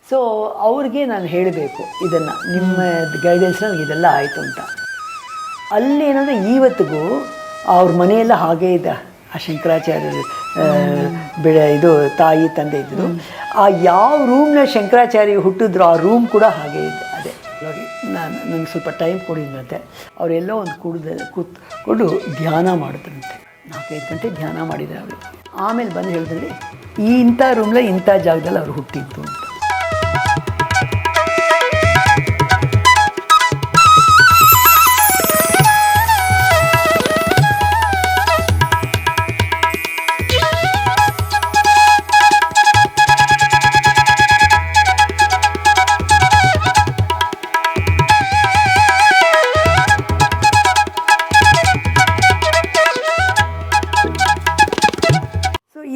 So ಅವ್ರಿಗೆ ನಾನು ಹೇಳಬೇಕು ಇದನ್ನು, ನಿಮ್ಮ ಗೈಡೆನ್ಸ್ನಲ್ಲಿ ಇದೆಲ್ಲ ಆಯಿತು ಅಂತ. ಅಲ್ಲಿ ಏನಂದರೆ ಇವತ್ತಿಗೂ ಅವ್ರ ಮನೆಯೆಲ್ಲ ಹಾಗೇ ಇದೆ. ಆ ಶಂಕರಾಚಾರ್ಯರು ಇದು ತಾಯಿ ತಂದೆ ಇದ್ದರು. ಆ ಯಾವ ರೂಮ್ನ ಶಂಕರಾಚಾರ್ಯ ಹುಟ್ಟಿದ್ರು ಆ ರೂಮ್ ಕೂಡ ಹಾಗೇ ಇದೆ. ಅದೇ ನನಗೆ ಸ್ವಲ್ಪ ಟೈಮ್ ಕೊಡಿದ್ರಂತೆ. ಅವರೆಲ್ಲೋ ಒಂದು ಕೂತ್ಕೊಂಡು ಧ್ಯಾನ ಮಾಡಿದ್ರಂತೆ. 4-5 ಗಂಟೆ ಧ್ಯಾನ ಮಾಡಿದ್ದಾರೆ ಅವರು. ಆಮೇಲೆ ಬಂದು ಹೇಳಿದ್ರೆ ಇಂಥ ರೂಮ್ಲ ಇಂಥ ಜಾಗದಲ್ಲಿ ಅವ್ರು ಹುಟ್ಟಿದ್ದು ಅಂತ.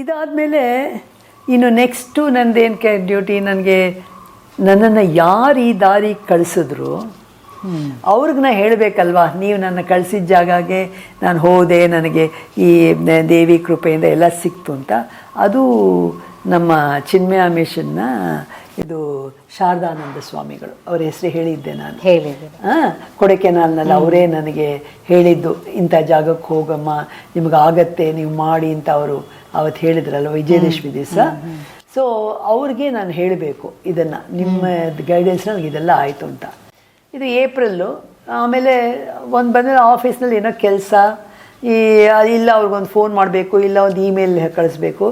ಇದಾದಮೇಲೆ ಇನ್ನು ನೆಕ್ಸ್ಟು ನಂದೇನು ಡ್ಯೂಟಿ, ನನ್ನನ್ನು ಯಾರು ಈ ದಾರಿ ಕಳಿಸಿದ್ರು ಅವ್ರಿಗೆ ನಾ ಹೇಳಬೇಕಲ್ವಾ, ನೀವು ನನ್ನ ಕಳಿಸಿದ ಜಾಗಗೆ ನಾನು ಹೋದೆ, ನನಗೆ ಈ ದೇವಿ ಕೃಪೆಯಿಂದ ಎಲ್ಲ ಸಿಕ್ತು ಅಂತ. ಅದು ನಮ್ಮ ಚಿನ್ಮಯ ಮಿಷನ್ನ ಇದು ಶಾರದಾನಂದ ಸ್ವಾಮಿಗಳು, ಅವ್ರ ಹೆಸರು ಹೇಳಿದ್ದೆ ನಾನು. ಕೊಡೆಕೆನಾಲ್ನಲ್ಲಿ ಅವರೇ ನನಗೆ ಹೇಳಿದ್ದು, ಇಂಥ ಜಾಗಕ್ಕೆ ಹೋಗಮ್ಮ, ನಿಮ್ಗೆ ಆಗತ್ತೆ, ನೀವು ಮಾಡಿ ಅಂತ ಅವರು ಅವತ್ತು ಹೇಳಿದ್ರಲ್ಲ ವಿಜಯದಶಮಿ ದಿವಸ. ಸೊ ಅವ್ರಿಗೆ ನಾನು ಹೇಳಬೇಕು ಇದನ್ನು, ನಿಮ್ಮ ಗೈಡೆನ್ಸ್ನಲ್ಲಿ ಇದೆಲ್ಲ ಆಯಿತು ಅಂತ. ಇದು ಏಪ್ರಿಲ್ಲು. ಆಮೇಲೆ ಬಂದರೆ ಆಫೀಸ್ನಲ್ಲಿ ಏನೋ ಕೆಲಸ, ಇಲ್ಲ ಅವ್ರಿಗೊಂದು ಫೋನ್ ಮಾಡಬೇಕು, ಇಲ್ಲ ಒಂದು ಇಮೇಲ್ ಕಳಿಸ್ಬೇಕು.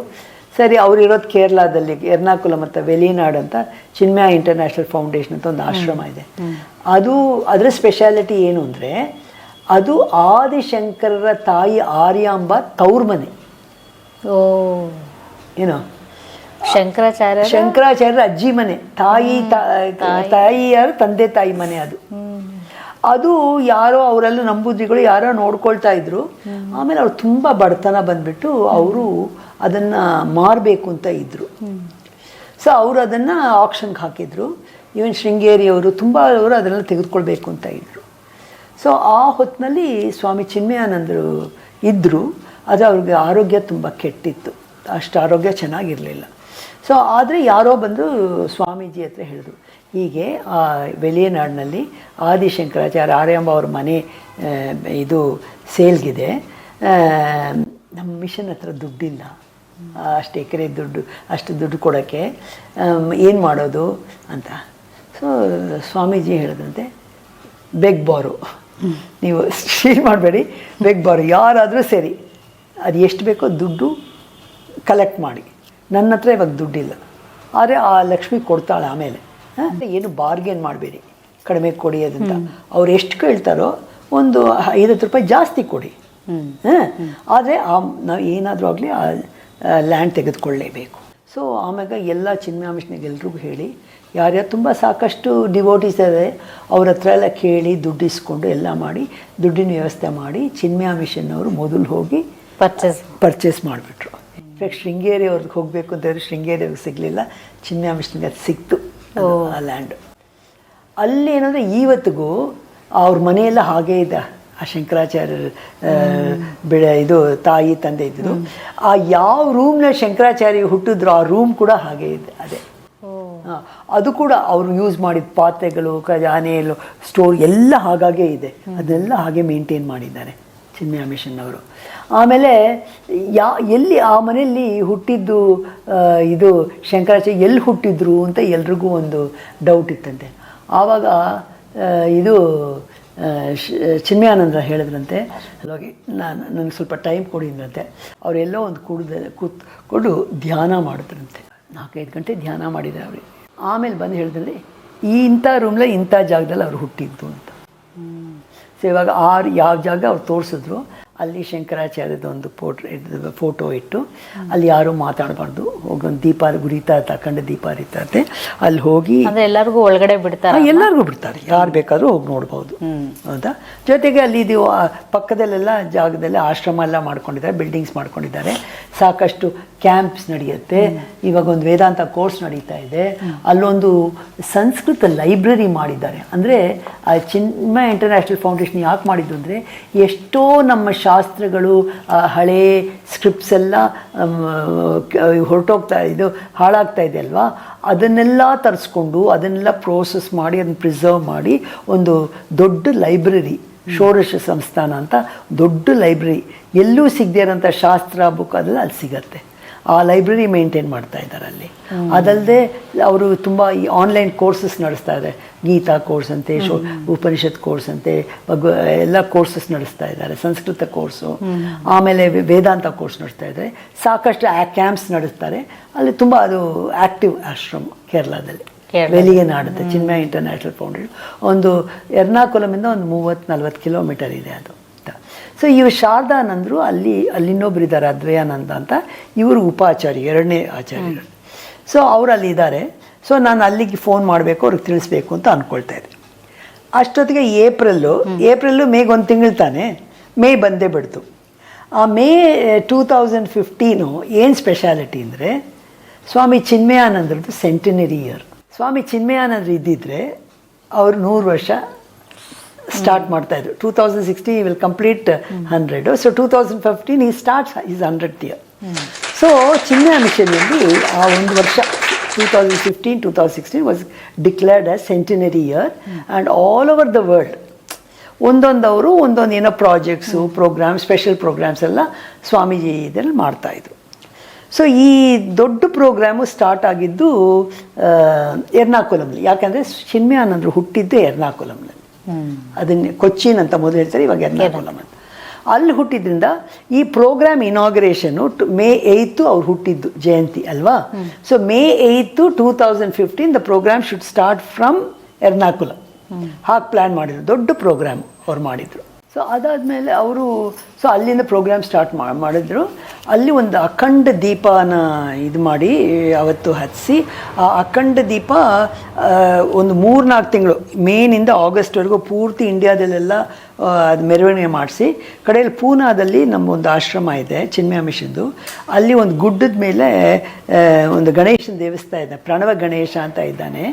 ಸರಿ, ಅವ್ರು ಇರೋದು ಕೇರಳದಲ್ಲಿ ಎರ್ನಾಕುಲಂ ಮತ್ತು ವೆಲಿನಾಡ್ ಅಂತ ಚಿನ್ಮಯ ಇಂಟರ್ನ್ಯಾಷನಲ್ ಫೌಂಡೇಶನ್ ಅಂತ ಒಂದು ಆಶ್ರಮ ಇದೆ. ಅದರ ಸ್ಪೆಷಾಲಿಟಿ ಏನು ಅಂದರೆ, ಅದು ಆದಿಶಂಕರರ ತಾಯಿ ಆರ್ಯಾಂಬ ತವ್ರ ಮನೆ. ಏನೋ ಶಂಕರಾಚಾರ್ಯರ ಅಜ್ಜಿ ಮನೆ, ತಾಯಿಯಾರ ತಂದೆ ತಾಯಿ ಮನೆ ಅದು ಯಾರೋ ಅವರೆಲ್ಲ ನಂಬೂದಿಗಳು ಯಾರೋ ನೋಡ್ಕೊಳ್ತಾ ಇದ್ರು. ಆಮೇಲೆ ಅವ್ರು ತುಂಬ ಬಡತನ ಬಂದ್ಬಿಟ್ಟು ಅವರು ಅದನ್ನು ಮಾರಬೇಕು ಅಂತ ಇದ್ದರು. ಸೊ ಅವರು ಅದನ್ನು ಆಕ್ಷನ್ಗೆ ಹಾಕಿದ್ರು. ಈವನ್ ಶೃಂಗೇರಿಯವರು ತುಂಬ ಅವರು ಅದನ್ನೆಲ್ಲ ತೆಗೆದುಕೊಳ್ಬೇಕು ಅಂತ ಇದ್ದರು. ಸೊ ಆ ಹೊತ್ತಿನಲ್ಲಿ ಸ್ವಾಮಿ ಚಿನ್ಮಯಾನಂದರು ಇದ್ದರು. ಅದು ಅವ್ರಿಗೆ ಆರೋಗ್ಯ ತುಂಬ ಕೆಟ್ಟಿತ್ತು, ಅಷ್ಟು ಆರೋಗ್ಯ ಚೆನ್ನಾಗಿರಲಿಲ್ಲ. ಸೊ ಆದರೆ ಯಾರೋ ಬಂದು ಸ್ವಾಮೀಜಿ ಹತ್ರ ಹೇಳಿದ್ರು, ಹೀಗೆ ಆ ವೆಲಿಯನಾಡಿನಲ್ಲಿ ಆದಿಶಂಕರಾಚಾರ್ಯ ಆರ್ಯಾಂಬ ಅವ್ರ ಮನೆ ಇದು ಸೇಲ್ಗಿದೆ, ನಮ್ಮ ಮಿಷನ್ ಹತ್ರ ದುಡ್ಡಿಲ್ಲ, ಅಷ್ಟು ಎಕರೆ ಅಷ್ಟು ದುಡ್ಡು ಕೊಡೋಕ್ಕೆ ಏನು ಮಾಡೋದು ಅಂತ. ಸೊ ಸ್ವಾಮೀಜಿ ಹೇಳಿದಂತೆ, ಬೆಗ್ ಬಾರು, ನೀವು ಶೀಲ್ ಮಾಡಬೇಡಿ, ಬೆಗ್ ಬಾರು, ಯಾರಾದರೂ ಸರಿ ಅದು ಎಷ್ಟು ಬೇಕೋ ದುಡ್ಡು ಕಲೆಕ್ಟ್ ಮಾಡಿ, ನನ್ನ ಹತ್ರ ಇವಾಗ ದುಡ್ಡಿಲ್ಲ, ಆದರೆ ಆ ಲಕ್ಷ್ಮಿ ಕೊಡ್ತಾಳೆ ಆಮೇಲೆ, ಏನು ಬಾರ್ಗೇನ್ ಮಾಡಬೇಡಿ, ಕಡಿಮೆ ಕೊಡಿ ಅದಂತ. ಅವ್ರು ಎಷ್ಟು ಕೇಳ್ತಾರೋ ಒಂದು 50 ರೂಪಾಯಿ ಜಾಸ್ತಿ ಕೊಡಿ, ಆದರೆ ನಾವು ಏನಾದರೂ ಆಗಲಿ ಆ ಲ್ಯಾಂಡ್ ತೆಗೆದುಕೊಳ್ಳೇಬೇಕು. ಸೊ ಆಮ್ಯಾಗ ಎಲ್ಲ ಚಿನ್ಮಯ ಮಿಷನ್ಗೆ ಎಲ್ರಿಗೂ ಹೇಳಿ, ಯಾರ್ಯಾರು ತುಂಬ ಸಾಕಷ್ಟು ಡಿವೋಟೀಸ್ ಇದೆ ಅವ್ರ ಹತ್ರ ಎಲ್ಲ ಕೇಳಿ ದುಡ್ಡು ಇಸ್ಕೊಂಡು ಎಲ್ಲ ಮಾಡಿ ದುಡ್ಡಿನ ವ್ಯವಸ್ಥೆ ಮಾಡಿ ಚಿನ್ಮಯ ಮಿಷನ್ ಅವರು ಮೊದಲು ಹೋಗಿ ಪರ್ಚೇಸ್ ಮಾಡಿಬಿಟ್ರು. ಇನ್ಫ್ಯಾಕ್ಟ್ ಶೃಂಗೇರಿ ಅವ್ರಿಗೆ ಹೋಗಬೇಕು ಅಂತಂದರೆ ಶೃಂಗೇರಿ ಅವ್ರಿಗೆ ಸಿಗಲಿಲ್ಲ, ಚಿನ್ಮಯ ಮಿಷನ್ಗೆ ಅದು ಸಿಕ್ತು ಆ ಲ್ಯಾಂಡು. ಅಲ್ಲಿ ಏನಂದರೆ ಇವತ್ತಿಗೂ ಅವ್ರ ಮನೆಯೆಲ್ಲ ಹಾಗೇ ಇದೆ. ಆ ಶಂಕರಾಚಾರ್ಯರು ಇದು ತಾಯಿ ತಂದೆ ಇದ್ದರು. ಆ ಯಾವ ರೂಮ್ನ ಶಂಕರಾಚಾರ್ಯ ಹುಟ್ಟಿದ್ರು ಆ ರೂಮ್ ಕೂಡ ಹಾಗೇ ಇದೆ. ಅದೇ ಅದು ಕೂಡ ಅವರು ಯೂಸ್ ಮಾಡಿದ ಪಾತ್ರೆಗಳು, ಖಜಾನೆಯಲ್ಲೂ ಸ್ಟೋರ್ ಎಲ್ಲ ಹಾಗಾಗೇ ಇದೆ. ಅದನ್ನೆಲ್ಲ ಹಾಗೆ ಮೇಂಟೈನ್ ಮಾಡಿದ್ದಾರೆ ಚಿನ್ಮಯ ಮಿಷನ್ ಅವರು. ಆಮೇಲೆ ಎಲ್ಲಿ ಆ ಮನೆಯಲ್ಲಿ ಹುಟ್ಟಿದ್ದು ಇದು ಶಂಕರಾಚಾರ್ಯ ಎಲ್ಲಿ ಹುಟ್ಟಿದ್ರು ಅಂತ ಎಲ್ರಿಗೂ ಒಂದು ಡೌಟ್ ಇತ್ತಂತೆ. ಆವಾಗ ಇದು ಚಿನ್ಮಯಾನಂದ ಹೇಳಿದ್ರಂತೆ, ಅಲ್ಲೋಗಿ ನನಗೆ ಸ್ವಲ್ಪ ಟೈಮ್ ಕೊಡಿದ್ರಂತೆ. ಅವರೆಲ್ಲೋ ಒಂದು ಕೂತ್ಕೊಂಡು ಧ್ಯಾನ ಮಾಡಿದ್ರಂತೆ. 4-5 ಗಂಟೆ ಧ್ಯಾನ ಮಾಡಿದ್ದಾರೆ ಅವ್ರಿಗೆ. ಆಮೇಲೆ ಬಂದು ಹೇಳಿದ್ರೆ ಇಂಥ ರೂಮ್ಲ ಇಂಥ ಜಾಗದಲ್ಲಿ ಅವ್ರು ಹುಟ್ಟಿದ್ದು ಅಂತ. ಸೊ ಇವಾಗ ಯಾವ ಜಾಗ ಅವ್ರು ತೋರಿಸಿದ್ರು, ಅಲ್ಲಿ ಶಂಕರಾಚಾರ್ಯದ ಒಂದು ಫೋಟೋ ಇಟ್ಟು ಅಲ್ಲಿ ಯಾರೂ ಮಾತಾಡಬಾರ್ದು, ಹೋಗೊಂದು ದೀಪ ಗುರಿತಾ ತಗೊಂಡು ದೀಪ ಹರಿತಾರೆ. ಅಲ್ಲಿ ಹೋಗಿ ಎಲ್ಲರಿಗೂ ಒಳಗಡೆ ಬಿಡ್ತಾರೆ, ಎಲ್ಲರಿಗೂ ಬಿಡ್ತಾರೆ, ಯಾರು ಬೇಕಾದರೂ ಹೋಗಿ ನೋಡ್ಬೋದು ಹೌದಾ. ಜೊತೆಗೆ ಅಲ್ಲಿ ಇದು ಪಕ್ಕದಲ್ಲೆಲ್ಲ ಜಾಗದಲ್ಲಿ ಆಶ್ರಮ ಎಲ್ಲ ಮಾಡ್ಕೊಂಡಿದ್ದಾರೆ, ಬಿಲ್ಡಿಂಗ್ಸ್ ಮಾಡ್ಕೊಂಡಿದ್ದಾರೆ, ಸಾಕಷ್ಟು ಕ್ಯಾಂಪ್ಸ್ ನಡೆಯುತ್ತೆ. ಇವಾಗ ಒಂದು ವೇದಾಂತ ಕೋರ್ಸ್ ನಡೀತಾ ಇದೆ. ಅಲ್ಲೊಂದು ಸಂಸ್ಕೃತ ಲೈಬ್ರರಿ ಮಾಡಿದ್ದಾರೆ. ಅಂದರೆ ಆ ಚಿನ್ಮಯ ಇಂಟರ್ನ್ಯಾಷನಲ್ ಫೌಂಡೇಶನ್ ಯಾಕೆ ಮಾಡಿದ್ದು ಅಂದರೆ, ಎಷ್ಟೋ ನಮ್ಮ ಶಾಸ್ತ್ರಗಳು, ಹಳೇ ಸ್ಕ್ರಿಪ್ಟ್ಸ್ ಎಲ್ಲ ಹಾಳಾಗ್ತಾ ಇದೆ ಅಲ್ವಾ, ಅದನ್ನೆಲ್ಲ ತರಿಸ್ಕೊಂಡು ಅದನ್ನೆಲ್ಲ ಪ್ರೋಸೆಸ್ ಮಾಡಿ ಅದನ್ನು ಪ್ರಿಸರ್ವ್ ಮಾಡಿ ಒಂದು ದೊಡ್ಡ ಲೈಬ್ರರಿ, ಷೋಡಶ ಸಂಸ್ಥಾನ ಅಂತ ದೊಡ್ಡ ಲೈಬ್ರರಿ, ಎಲ್ಲೂ ಸಿಗದೇ ಇರೋಂಥ ಶಾಸ್ತ್ರ ಬುಕ್ ಅದೆಲ್ಲ ಅಲ್ಲಿ ಸಿಗತ್ತೆ. ಆ ಲೈಬ್ರರಿ ಮೇಂಟೈನ್ ಮಾಡ್ತಾ ಇದ್ದಾರೆ ಅಲ್ಲಿ. ಅದಲ್ಲದೆ ಅವರು ತುಂಬ ಈ ಆನ್ಲೈನ್ ಕೋರ್ಸಸ್ ನಡೆಸ್ತಾ ಇದ್ದಾರೆ. ಗೀತಾ ಕೋರ್ಸ್ ಅಂತೆ, ಉಪನಿಷತ್ ಕೋರ್ಸ್ ಅಂತೆ, ಎಲ್ಲ ಕೋರ್ಸಸ್ ನಡೆಸ್ತಾ ಇದ್ದಾರೆ. ಸಂಸ್ಕೃತ ಕೋರ್ಸು, ಆಮೇಲೆ ವೇದಾಂತ ಕೋರ್ಸ್ ನಡೆಸ್ತಾ ಇದ್ದಾರೆ. ಸಾಕಷ್ಟು ಕ್ಯಾಂಪ್ಸ್ ನಡೆಸ್ತಾರೆ ಅಲ್ಲಿ. ತುಂಬ ಅದು ಆ್ಯಕ್ಟಿವ್ ಆಶ್ರಮ ಕೇರಳದಲ್ಲಿ, ವೆಲಿಗೆ ನಾಡುತ್ತೆ. ಚಿನ್ಮಯ ಇಂಟರ್ನ್ಯಾಷನಲ್ ಫೌಂಡೇಶನ್ ಒಂದು ಎರ್ನಾಕುಲಮಿಂದ ಒಂದು 30-40 ಕಿಲೋಮೀಟರ್ ಇದೆ ಅದು. ಸೊ ಇವರು ಶಾರದಾನಂದರು ಅಲ್ಲಿನ್ನೊಬ್ರು ಇದ್ದಾರೆ, ಅದ್ವಯಾನಂದ ಅಂತ. ಇವರು ಉಪಾಚಾರ್ಯ, 2ನೇ ಆಚಾರ್ಯರು. ಸೊ ಅವರು ಅಲ್ಲಿ ಇದ್ದಾರೆ. ಸೊ ನಾನು ಅಲ್ಲಿಗೆ ಫೋನ್ ಮಾಡಬೇಕು, ಅವ್ರಿಗೆ ತಿಳಿಸ್ಬೇಕು ಅಂತ ಅಂದ್ಕೊಳ್ತಾ ಇದ್ದೆ. ಅಷ್ಟೊತ್ತಿಗೆ ಏಪ್ರಿಲ್ಲು ಮೇಗೆ ಒಂದು ತಿಂಗಳು ತಾನೆ, ಮೇ ಬಂದೇ ಬಿಡ್ತು. ಆ ಮೇ 2015 ಏನು ಸ್ಪೆಷಾಲಿಟಿ ಅಂದರೆ, ಸ್ವಾಮಿ ಚಿನ್ಮಯಾನಂದರದ್ದು ಸೆಂಟಿನರಿ ಇಯರ್. ಸ್ವಾಮಿ ಚಿನ್ಮಯಾನಂದರು ಇದ್ದಿದ್ರೆ ಅವರು 100 ವರ್ಷ ಸ್ಟಾರ್ಟ್ ಮಾಡ್ತಾಯಿದ್ರು. 2016 ವಿಲ್ ಕಂಪ್ಲೀಟ್ 100. ಸೊ 2015 ಈ starts is 100th year. So Chinmaya ಮಿಷನ್ನಲ್ಲಿ ಆ ಒಂದು ವರ್ಷ 2015-2016 was declared as centenary year. And all over the world ಒಂದೊಂದವರು ಒಂದೊಂದು ಏನೋ ಪ್ರಾಜೆಕ್ಟ್ಸು, ಪ್ರೋಗ್ರಾಮ್ಸ್, ಸ್ಪೆಷಲ್ ಪ್ರೋಗ್ರಾಮ್ಸ್ ಎಲ್ಲ ಸ್ವಾಮೀಜಿ ಇದರಲ್ಲಿ ಮಾಡ್ತಾಯಿದ್ರು. ಸೊ ಈ ದೊಡ್ಡ ಪ್ರೋಗ್ರಾಮು ಸ್ಟಾರ್ಟ್ ಆಗಿದ್ದು ಎರ್ನಾಕುಲಮ್ಲಿ. ಯಾಕಂದರೆ ಚಿನ್ಮಯಾನಂದರು ಹುಟ್ಟಿದ್ದು ಎರ್ನಾಕುಲಮ್ನಲ್ಲಿ. ಅದನ್ನೇ ಕೊಚ್ಚಿನ್ ಅಂತ ಮೊದಲು ಹೇಳ್ತಾರೆ, ಇವಾಗ ಎರ್ನಾಕುಲಮ್ ಅಂತ. ಅಲ್ಲಿ ಹುಟ್ಟಿದ್ರಿಂದ ಈ ಪ್ರೋಗ್ರಾಮ್ ಇನಾಗ್ರೇಷನ್ನು May 8 ಅವ್ರು ಹುಟ್ಟಿದ್ದು ಜಯಂತಿ ಅಲ್ವಾ. So May 8, 2015 the programme should start from Ernakulam. ಹಾಗೆ ಪ್ಲ್ಯಾನ್ ಮಾಡಿದ್ರು. ದೊಡ್ಡ ಪ್ರೋಗ್ರಾಮ್ ಅವ್ರು ಮಾಡಿದರು. ಸೊ ಅದಾದಮೇಲೆ ಅವರು ಅಲ್ಲಿಂದ ಪ್ರೋಗ್ರಾಮ್ ಸ್ಟಾರ್ಟ್ ಮಾಡಿದ್ರು. ಅಲ್ಲಿ ಒಂದು ಅಖಂಡ ದೀಪನ ಇದು ಮಾಡಿ ಅವತ್ತು ಹಚ್ಚಿಸಿ, ಆ ಅಖಂಡ ದೀಪ ಒಂದು 3-4 ತಿಂಗಳು, ಮೇನಿಂದ ಆಗಸ್ಟ್ವರೆಗೂ ಪೂರ್ತಿ ಇಂಡಿಯಾದಲ್ಲೆಲ್ಲ ಅದು ಮೆರವಣಿಗೆ ಮಾಡಿಸಿ, ಕಡೆಯಲ್ಲಿ ಪೂನಾದಲ್ಲಿ ನಮ್ಮೊಂದು ಆಶ್ರಮ ಇದೆ ಚಿನ್ಮಯ ಮಿಷನ್ದು. ಅಲ್ಲಿ ಒಂದು ಗುಡ್ಡದ ಮೇಲೆ ಒಂದು ಗಣೇಶನ ದೇವಸ್ಥಾನ ಇದೆ, ಪ್ರಣವ ಗಣೇಶ ಅಂತ ಇದ್ದಾನೆ.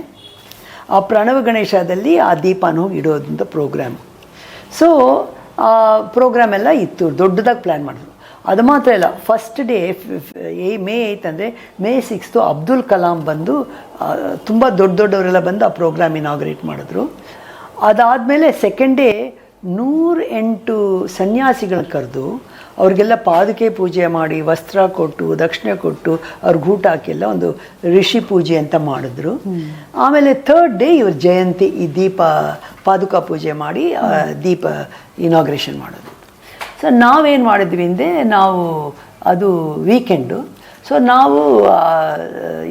ಆ ಪ್ರಣವ ಗಣೇಶದಲ್ಲಿ ಆ ದೀಪನ ಹೋಗಿ ಇಡೋದಂಥ ಪ್ರೋಗ್ರಾಮ್. ಸೊ ಆ ಪ್ರೋಗ್ರಾಮ್ ಎಲ್ಲ ಇತ್ತು, ದೊಡ್ಡದಾಗಿ ಪ್ಲ್ಯಾನ್ ಮಾಡಿದ್ರು. ಅದು ಮಾತ್ರ ಇಲ್ಲ, ಫಸ್ಟ್ ಡೇ May 8 ಅಂದರೆ May 6 ಅಬ್ದುಲ್ ಕಲಾಂ ಬಂದು ತುಂಬ ದೊಡ್ಡವರೆಲ್ಲ ಬಂದು ಆ ಪ್ರೋಗ್ರಾಮ್ ಇನಾಗ್ರೇಟ್ ಮಾಡಿದ್ರು. ಅದಾದಮೇಲೆ ಸೆಕೆಂಡ್ ಡೇ 108 ಸನ್ಯಾಸಿಗಳನ್ನ ಕರೆದು ಅವ್ರಿಗೆಲ್ಲ ಪಾದುಕೆ ಪೂಜೆ ಮಾಡಿ, ವಸ್ತ್ರ ಕೊಟ್ಟು, ದಕ್ಷಿಣೆ ಕೊಟ್ಟು, ಅವ್ರಿಗೆ ಊಟ ಹಾಕಿಲ್ಲ ಒಂದು ಋಷಿ ಪೂಜೆ ಅಂತ ಮಾಡಿದ್ರು. ಆಮೇಲೆ ಥರ್ಡ್ ಡೇ ಇವ್ರ ಜಯಂತಿ, ಈ ದೀಪ ಪಾದುಕಾ ಪೂಜೆ ಮಾಡಿ ದೀಪ ಇನಾಗ್ರೇಷನ್ ಮಾಡೋದು. ಸೊ ನಾವೇನು ಮಾಡಿದ್ವಿ ಅಂದರೆ, ನಾವು ಅದು ವೀಕೆಂಡು. ಸೊ ನಾವು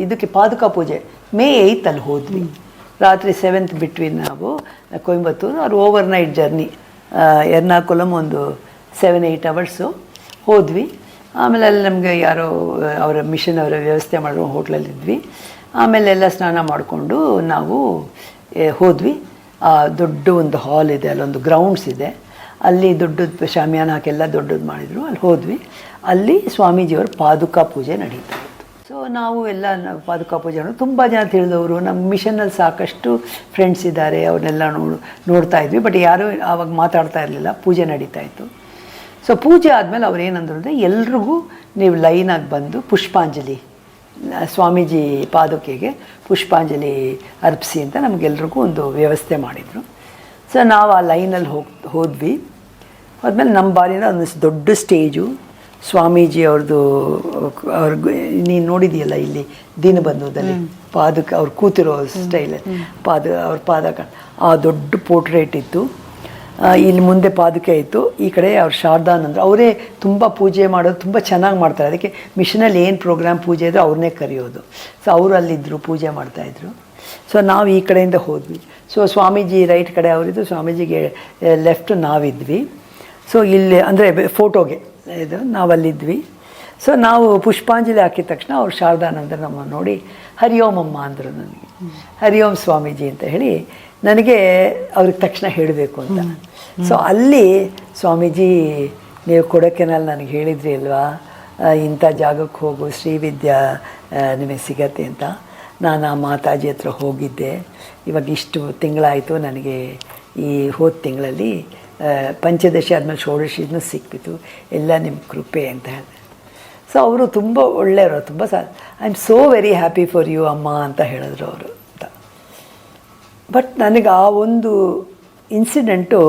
ಇದಕ್ಕೆ ಪಾದುಕಾ ಪೂಜೆ May 8 ಅಲ್ಲಿ ಹೋದ್ವಿ. ರಾತ್ರಿ 7th ಬಿಟ್ವಿ ನಾವು ಕೊಯಂಬತ್ತೂರು. ಅವ್ರು ಓವರ್ನೈಟ್ ಜರ್ನಿ, ಎರ್ನಾಕುಲಮ್ ಒಂದು 7-8 ಅವರ್ಸು ಹೋದ್ವಿ. ಆಮೇಲೆ ಅಲ್ಲಿ ನಮಗೆ ಯಾರೋ ಅವರ ಮಿಷನ್ ಅವರ ವ್ಯವಸ್ಥೆ ಮಾಡೋ ಹೋಟ್ಲಲ್ಲಿದ್ವಿ. ಆಮೇಲೆ ಎಲ್ಲ ಸ್ನಾನ ಮಾಡಿಕೊಂಡು ನಾವು ಹೋದ್ವಿ. ದೊಡ್ಡ ಒಂದು ಹಾಲ್ ಇದೆ, ಅಲ್ಲೊಂದು ಗ್ರೌಂಡ್ಸ್ ಇದೆ, ಅಲ್ಲಿ ದೊಡ್ಡದು ಶಾಮಿಯಾನ ಹಾಕೆಲ್ಲ ದೊಡ್ಡದು ಮಾಡಿದರು. ಅಲ್ಲಿ ಹೋದ್ವಿ. ಅಲ್ಲಿ ಸ್ವಾಮೀಜಿಯವ್ರ ಪಾದುಕಾ ಪೂಜೆ ನಡೀತಾ ಇತ್ತು. ಸೊ ನಾವು ಎಲ್ಲ ಪಾದುಕಾ ಪೂಜೆ ತುಂಬ ಜನ ತಿಳಿದವರು, ನಮ್ಮ ಮಿಷನ್ನಲ್ಲಿ ಸಾಕಷ್ಟು ಫ್ರೆಂಡ್ಸ್ ಇದ್ದಾರೆ, ಅವ್ರನ್ನೆಲ್ಲ ನೋಡ್ತಾ ಇದ್ವಿ. ಬಟ್ ಯಾರೂ ಆವಾಗ ಮಾತಾಡ್ತಾ ಇರಲಿಲ್ಲ, ಪೂಜೆ ನಡೀತಾ ಇತ್ತು. ಸೊ ಪೂಜೆ ಆದಮೇಲೆ ಅವ್ರು ಏನಂದ್ರು ಅಂದರೆ, ಎಲ್ರಿಗೂ ನೀವು ಲೈನಾಗಿ ಬಂದು ಪುಷ್ಪಾಂಜಲಿ, ಸ್ವಾಮೀಜಿ ಪಾದುಕೆಗೆ ಪುಷ್ಪಾಂಜಲಿ ಅರ್ಪಿಸಿ ಅಂತ ನಮಗೆಲ್ರಿಗೂ ಒಂದು ವ್ಯವಸ್ಥೆ ಮಾಡಿದರು. ಸೊ ನಾವು ಆ ಲೈನಲ್ಲಿ ಹೋದ್ವಿ. ಹೋದ್ಮೇಲೆ ನಮ್ಮ ಬಾರಿಯಿಂದ ಒಂದು ದೊಡ್ಡ ಸ್ಟೇಜು, ಸ್ವಾಮೀಜಿ ಅವ್ರದ್ದು, ನೀನು ನೋಡಿದೆಯಲ್ಲ ಇಲ್ಲಿ ದೀನಬಂಧುದಲ್ಲಿ ಪಾದಕ ಅವ್ರು ಕೂತಿರೋ ಸ್ಟೈಲ್, ಅವ್ರ ಪಾದಕ ಆ ದೊಡ್ಡ ಪೋರ್ಟ್ರೇಟ್ ಇತ್ತು. ಇಲ್ಲಿ ಮುಂದೆ ಪಾದುಕೆ ಇತ್ತು, ಈ ಕಡೆ ಅವ್ರು ಶಾರದಾನಂದರು. ಅವರೇ ತುಂಬ ಪೂಜೆ ಮಾಡೋದು, ತುಂಬ ಚೆನ್ನಾಗಿ ಮಾಡ್ತಾರೆ. ಅದಕ್ಕೆ ಮಿಷನಲ್ಲಿ ಏನು ಪ್ರೋಗ್ರಾಮ್ ಪೂಜೆ ಇದ್ದರೂ ಅವ್ರನ್ನೇ ಕರೆಯೋದು. ಸೊ ಅವರು ಅಲ್ಲಿದ್ದರು, ಪೂಜೆ ಮಾಡ್ತಾಯಿದ್ರು. ಸೊ ನಾವು ಈ ಕಡೆಯಿಂದ ಹೋದ್ವಿ. ಸೊ ಸ್ವಾಮೀಜಿ ರೈಟ್ ಕಡೆ ಅವರಿದ್ದು, ಸ್ವಾಮೀಜಿಗೆ ಲೆಫ್ಟ್ ನಾವಿದ್ವಿ. ಸೊ ಇಲ್ಲಿ ಅಂದರೆ ಫೋಟೋಗೆ ಇದು ನಾವಲ್ಲಿದ್ವಿ. ಸೊ ನಾವು ಪುಷ್ಪಾಂಜಲಿ ಹಾಕಿದ ತಕ್ಷಣ ಅವ್ರು ಶಾರದಾನಂದರು ನಮ್ಮ ನೋಡಿ ಹರಿ ಓಂ ಅಮ್ಮ ಅಂದರು ನನಗೆ. ಹರಿ ಓಂ ಸ್ವಾಮೀಜಿ ಅಂತ ಹೇಳಿ ನನಗೆ ಅವ್ರಿಗೆ ತಕ್ಷಣ ಹೇಳಬೇಕು ಅಂತ. ಸೊ ಅಲ್ಲಿ ಸ್ವಾಮೀಜಿ, ನೀವು ಕೊಡಕೆನಲ್ಲಿ ನನಗೆ ಹೇಳಿದ್ರಿ ಅಲ್ವಾ, ಇಂಥ ಜಾಗಕ್ಕೆ ಹೋಗು, ಶ್ರೀವಿದ್ಯಾ ನಿಮಗೆ ಸಿಗತ್ತೆ ಅಂತ. ನಾನು ಆ ಮಾತಾಜಿ ಹತ್ರ ಹೋಗಿದ್ದೆ. ಇವಾಗ ಇಷ್ಟು ತಿಂಗಳಾಯಿತು, ನನಗೆ ಈ ಹೋದ ತಿಂಗಳಲ್ಲಿ ಪಂಚದಶಿ ಆದಮೇಲೆ ಷೋಡಶಿನೂ ಸಿಕ್ಬಿತ್ತು, ಎಲ್ಲ ನಿಮ್ಮ ಕೃಪೆ ಅಂತ ಹೇಳಿದೆ. ಸೊ ಅವರು ತುಂಬ ಒಳ್ಳೆಯವರು, ತುಂಬ I am so very happy for you ಅಮ್ಮ ಅಂತ ಹೇಳಿದ್ರು ಅವರು ಅಂತ. ಬಟ್ ನನಗೆ ಆ ಒಂದು ಇನ್ಸಿಡೆಂಟು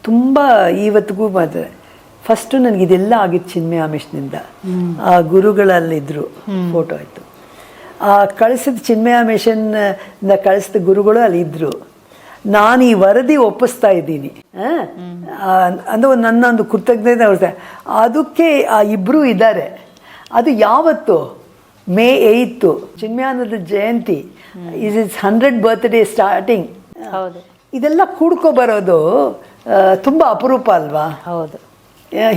ತುಂಬ ಇವತ್ತಿಗೂ ಮಾತ್ರ. ಫಸ್ಟು ನನಗೆ ಇದೆಲ್ಲ ಆಗಿತ್ತು ಚಿನ್ಮಯ ಆಮಿಷ್ನಿಂದ. ಆ ಗುರುಗಳಲ್ಲಿದ್ದರು, ಫೋಟೋ ಆಯಿತು. ಆ ಕಳಿಸಿದ ಚಿನ್ಮಯ ಮಿಷನ್ನ ಕಳಿಸಿದ ಗುರುಗಳು ಅಲ್ಲಿದ್ದರು. ನಾನು ಈ ವರದಿ ಒಪ್ಪಿಸ್ತಾ ಇದ್ದೀನಿ ಅಂದರೆ ನನ್ನೊಂದು ಕೃತಜ್ಞತೆ ಅವ್ರ ಅದಕ್ಕೆ ಆ ಇಬ್ಬರೂ ಇದ್ದಾರೆ. ಅದು ಯಾವತ್ತು May 8th Chinmayananda Jayanti, is 100th birthday starting. ಹೌದು, ಇದೆಲ್ಲ ಕೂಡ್ಕೊ ಬರೋದು ತುಂಬ ಅಪರೂಪ ಅಲ್ವಾ? ಹೌದು.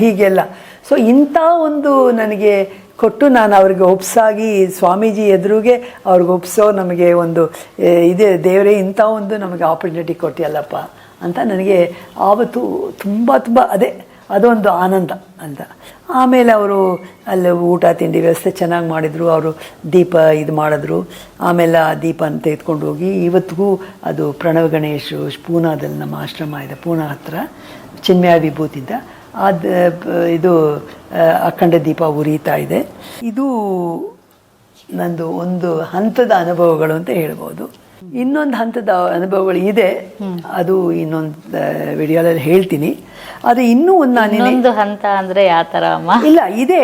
ಹೀಗೆಲ್ಲ. ಸೊ ಇಂಥ ಒಂದು ನನಗೆ ಕೊಟ್ಟು ನಾನು ಅವ್ರಿಗೆ ಒಪ್ಸಾಗಿ ಸ್ವಾಮೀಜಿ ಎದುರಿಗೆ ಅವ್ರಿಗೆ ಒಪ್ಸೋ ನಮಗೆ ಒಂದು ಇದೆ, ದೇವರೇ ಇಂಥ ಒಂದು ನಮಗೆ ಆಪರ್ಚುನಿಟಿ ಕೊಟ್ಟಿಯಲ್ಲಪ್ಪ ಅಂತ ನನಗೆ ಆವತ್ತು ತುಂಬ ತುಂಬ ಅದೊಂದು ಆನಂದ ಅಂತ. ಆಮೇಲೆ ಅವರು ಅಲ್ಲಿ ಊಟ ತಿಂಡಿ ವ್ಯವಸ್ಥೆ ಚೆನ್ನಾಗಿ ಮಾಡಿದರು. ಅವರು ದೀಪ ಇದು ಮಾಡಿದ್ರು. ಆಮೇಲೆ ಆ ದೀಪನ ತೆಗೆದುಕೊಂಡು ಹೋಗಿ ಇವತ್ತಿಗೂ ಅದು ಪ್ರಣವ ಗಣೇಶು ಪೂನಾದಲ್ಲಿ ನಮ್ಮ ಆಶ್ರಮ ಇದೆ, ಪೂನಾ ಹತ್ರ ಚಿನ್ಮಯ ವಿಭೂತಿಯಿಂದ ಅದು ಇದು ಅಖಂಡ ದೀಪ ಉರಿತಾ ಇದೆ. ಇದು ನಂದು ಒಂದು ಹಂತದ ಅನುಭವಗಳು ಅಂತ ಹೇಳ್ಬೋದು. ಇನ್ನೊಂದು ಹಂತದ ಅನುಭವಗಳು ಇದೆ, ಅದು ಇನ್ನೊಂದು ವಿಡಿಯೋದಲ್ಲಿ ಹೇಳ್ತೀನಿ. ಅದು ಇನ್ನೂ ಒಂದು ಇನ್ನೊಂದು ಹಂತ ಅಂದ್ರೆ ಯಾವ ತರ ಅಮ್ಮ? ಇಲ್ಲ ಇದೆ.